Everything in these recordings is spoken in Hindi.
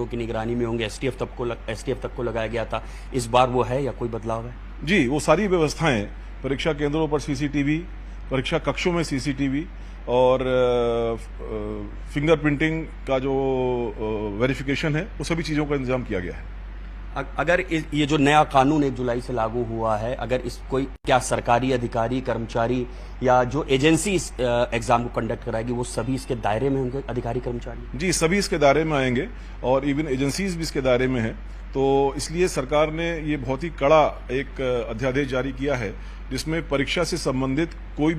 की निगरानी में होंगे, एसटीएफ तक को लगाया गया था, इस बार वो है या कोई बदलाव है? जी, वो सारी व्यवस्थाएं, परीक्षा केंद्रों पर सीसीटीवी, परीक्षा कक्षों में सीसीटीवी और फिंगरप्रिंटिंग का जो वेरिफिकेशन है, वो सभी चीजों का इंतजाम किया गया है। अगर ये जो नया कानून 1 जुलाई से लागू हुआ है, अगर इस कोई क्या सरकारी अधिकारी, कर्मचारी या जो एजेंसी इस एग्जाम को कंडक्ट कराएगी वो सभी इसके दायरे में होंगे, अधिकारी कर्मचारी? जी, सभी इसके दायरे में आएंगे और इवन एजेंसीज भी इसके दायरे में हैं। तो इसलिए सरकार ने ये बहुत ही कड़ा एक अध्यादेश जारी किया है जिसमें परीक्षा से संबंधित कोई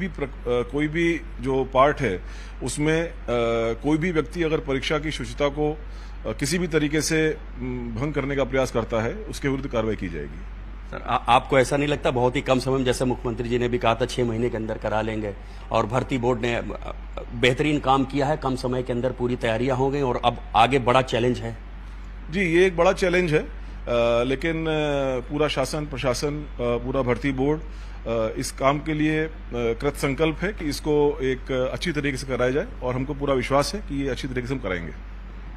भी जो पार्ट है उसमें कोई भी व्यक्ति अगर परीक्षा की शुचिता को किसी भी तरीके से भंग करने का प्रयास करता है उसके विरुद्ध कार्रवाई की जाएगी। सर, आपको ऐसा नहीं लगता बहुत ही कम समय में, जैसे मुख्यमंत्री जी ने भी कहा था 6 महीने के अंदर करा लेंगे, और भर्ती बोर्ड ने बेहतरीन काम किया है, कम समय के अंदर पूरी तैयारियां हो गई और अब आगे बड़ा चैलेंज है? जी, ये एक बड़ा चैलेंज है, लेकिन पूरा शासन प्रशासन, पूरा भर्ती बोर्ड इस काम के लिए कृत संकल्प है कि इसको एक अच्छी तरीके से कराया जाए और हमको पूरा विश्वास है कि ये अच्छी तरीके से हम कराएंगे।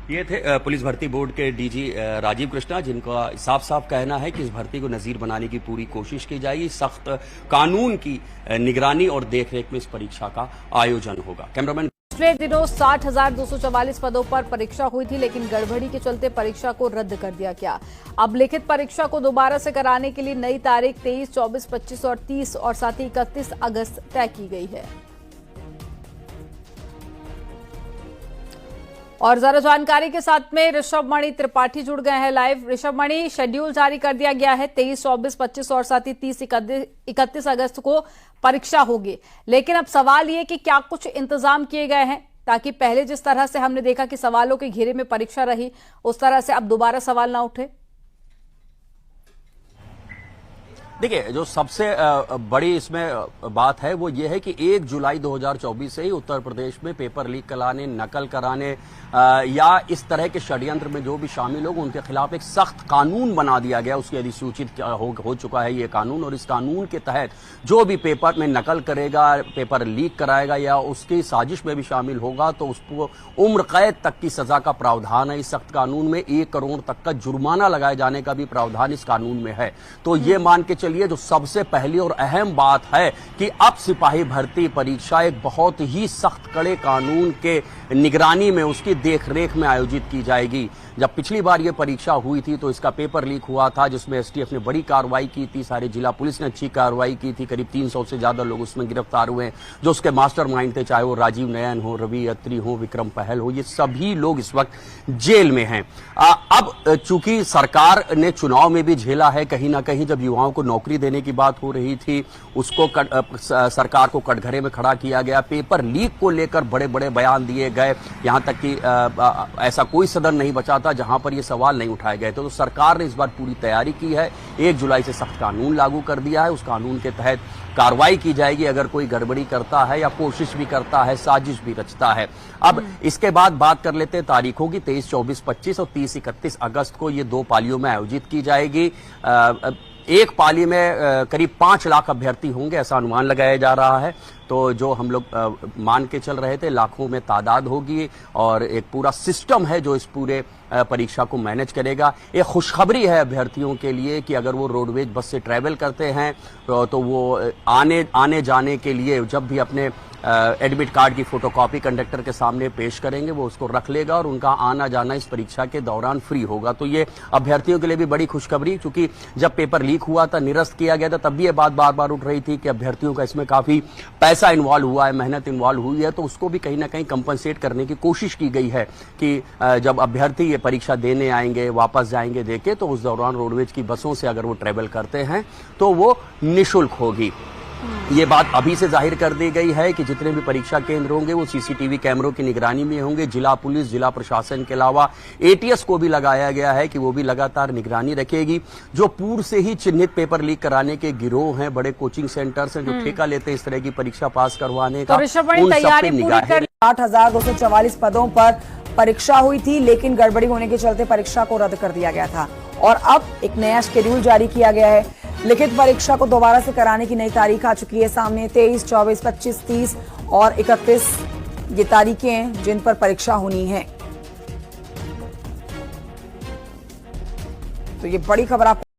ये थे पुलिस भर्ती बोर्ड के डीजी राजीव कृष्णा, जिनका साफ साफ कहना है कि इस भर्ती को नजीर बनाने की पूरी कोशिश की जाएगी, सख्त कानून की निगरानी और देखरेख में इस परीक्षा का आयोजन होगा। कैमरामैन। पिछले दिनों 60,244 पदों पर परीक्षा हुई थी, लेकिन गड़बड़ी के चलते परीक्षा को रद्द कर दिया गया। अब लिखित परीक्षा को दोबारा से कराने के लिए नई तारीख 23, 24, 25 और 30 और साथ ही 31 अगस्त तय की गई है। और ज्यादा जानकारी के साथ में ऋषभ मणि त्रिपाठी जुड़ गए हैं लाइव। ऋषभ मणि, शेड्यूल जारी कर दिया गया है, 23, 24, 25 और साथ ही 30, 31 अगस्त को परीक्षा होगी, लेकिन अब सवाल ये कि क्या कुछ इंतजाम किए गए हैं ताकि पहले जिस तरह से हमने देखा कि सवालों के घेरे में परीक्षा रही, उस तरह से अब दोबारा सवाल ना उठे? देखिए, जो सबसे बड़ी इसमें बात है वो ये है कि 1 जुलाई 2024 से ही उत्तर प्रदेश में पेपर लीक कराने, नकल कराने या इस तरह के षड्यंत्र में जो भी शामिल होगा उनके खिलाफ एक सख्त कानून बना दिया गया। उसकी अधिसूचित हो चुका है ये कानून, और इस कानून के तहत जो भी पेपर में नकल करेगा, पेपर लीक कराएगा या उसकी साजिश में भी शामिल होगा तो उसको उम्र कैद तक की सजा का प्रावधान है। इस सख्त कानून में 1 करोड़ तक का जुर्माना लगाए जाने का भी प्रावधान इस कानून में है। तो ये मान के चलिए जो सबसे पहली और अहम बात है कि अब सिपाही भर्ती परीक्षा एक बहुत ही सख्त कड़े कानून के निगरानी में, उसकी देखरेख में आयोजित की जाएगी। जब पिछली बार ये परीक्षा हुई थी तो इसका पेपर लीक हुआ था, जिसमें एसटीएफ ने बड़ी कार्रवाई की थी, सारे जिला पुलिस ने अच्छी कार्रवाई की थी, करीब 300 से ज्यादा लोग उसमें गिरफ्तार हुए हैं। जो उसके मास्टरमाइंड थे, चाहे वो राजीव नयन हो, रवि अत्री हो, विक्रम पहल हो, ये सभी लोग इस वक्त जेल में हैं। अब चूंकि सरकार ने चुनाव में भी झेला है, कहीं ना कहीं जब युवाओं को नौकरी देने की बात हो रही थी उसको सरकार को कटघरे में खड़ा किया गया। पेपर लीक को लेकर बड़े बड़े बयान दिए गए, यहां तक कि ऐसा कोई सदन नहीं बचा था जहां पर यह सवाल नहीं उठाए गए थे। तो सरकार ने इस बार पूरी तैयारी की है, 1 जुलाई से सख्त कानून लागू कर दिया है। उस कानून के तहत कार्रवाई की जाएगी अगर कोई गड़बड़ी करता है या कोशिश भी करता है, साजिश भी रचता है। अब इसके बाद बात कर लेते हैं तारीखों की। 23, 24, 25 और 30, 31 अगस्त को ये 2 पालियों में आयोजित की जाएगी। एक पाली में करीब 5 लाख अभ्यर्थी होंगे, ऐसा अनुमान लगाया जा रहा है। तो जो हम लोग मान के चल रहे थे, लाखों में तादाद होगी और एक पूरा सिस्टम है जो इस पूरे परीक्षा को मैनेज करेगा। एक खुशखबरी है अभ्यर्थियों के लिए कि अगर वो रोडवेज बस से ट्रैवल करते हैं तो वो आने जाने के लिए जब भी अपने एडमिट कार्ड की फोटोकॉपी कंडक्टर के सामने पेश करेंगे, वो उसको रख लेगा और उनका आना जाना इस परीक्षा के दौरान फ्री होगा। तो ये अभ्यर्थियों के लिए भी बड़ी खुशखबरी, क्योंकि जब पेपर लीक हुआ था, निरस्त किया गया था, तब भी ये बात बार बार उठ रही थी कि अभ्यर्थियों का इसमें काफी पैसा इन्वॉल्व हुआ है, मेहनत इन्वॉल्व हुई है। तो उसको भी कहीं ना कहीं कंपनसेट करने की कोशिश की गई है कि जब अभ्यर्थी ये परीक्षा देने आएंगे, वापस जाएंगे देके, तो उस दौरान रोडवेज की बसों से अगर वो ट्रेवल करते हैं तो वो निःशुल्क होगी। ये बात अभी से जाहिर कर दी गई है कि जितने भी परीक्षा केंद्र होंगे वो सीसीटीवी कैमरों की निगरानी में होंगे। जिला पुलिस, जिला प्रशासन के अलावा एटीएस को भी लगाया गया है कि वो भी लगातार निगरानी रखेगी। जो पूर्व से ही चिन्हित पेपर लीक कराने के गिरोह हैं, बड़े कोचिंग सेंटर्स हैं जो ठेका लेते हैं इस तरह की परीक्षा पास करवाने का, उन सब पे निगाहें। 8,244 पदों पर परीक्षा हुई थी, लेकिन गड़बड़ी होने के चलते परीक्षा को रद्द कर दिया गया था और अब एक नया शेड्यूल जारी किया गया है। लिखित परीक्षा को दोबारा से कराने की नई तारीख आ चुकी है सामने। 23, 24, 25, 30 और 31 ये तारीखें हैं जिन पर परीक्षा होनी है। तो ये बड़ी खबर आपको